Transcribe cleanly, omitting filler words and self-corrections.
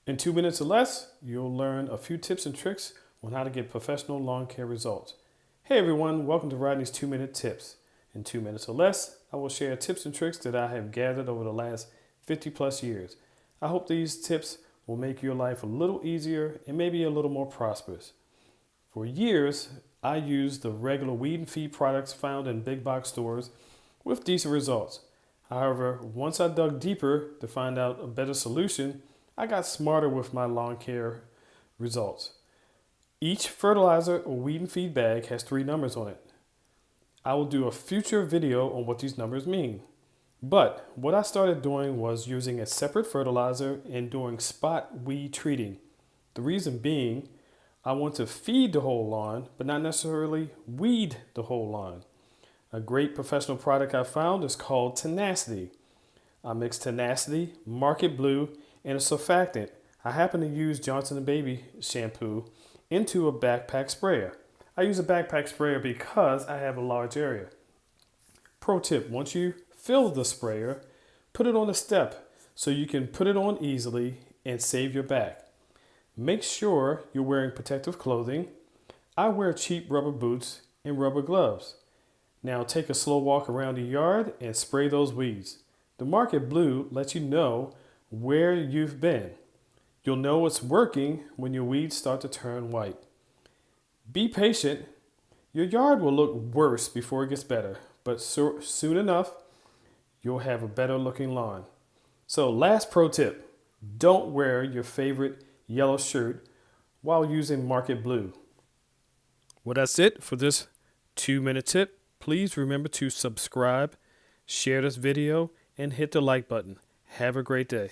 In 2 minutes or less, you'll learn a few tips and tricks on how to get professional lawn care results. Hey everyone, welcome to Rodney's 2-Minute Tips. In 2 minutes or less, I will share tips and tricks that I have gathered over the last 50 plus years. I hope these tips will make your life a little easier and maybe a little more prosperous. For years, I used the regular weed and feed products found in big box stores with decent results. However, once I dug deeper to find out a better solution, I got smarter with my lawn care results. Each fertilizer or weed and feed bag has 3 numbers on it. I will do a future video on what these numbers mean. But what I started doing was using a separate fertilizer and doing spot weed treating. The reason being, I want to feed the whole lawn, but not necessarily weed the whole lawn. A great professional product I found is called Tenacity. I mix Tenacity, Market Blue, and a surfactant. I happen to use Johnson & Baby shampoo into a backpack sprayer. I use a backpack sprayer because I have a large area. Pro tip, once you fill the sprayer, put it on a step so you can put it on easily and save your back. Make sure you're wearing protective clothing. I wear cheap rubber boots and rubber gloves. Now take a slow walk around the yard and spray those weeds. The Market Blue lets you know where you've been. You'll know it's working when your weeds start to turn white. Be patient. Your yard will look worse before it gets better, but soon enough, you'll have a better looking lawn. So last pro tip, don't wear your favorite yellow shirt while using Market Blue. Well, that's it for this 2-minute tip. Please remember to subscribe, share this video, and hit the like button. Have a great day.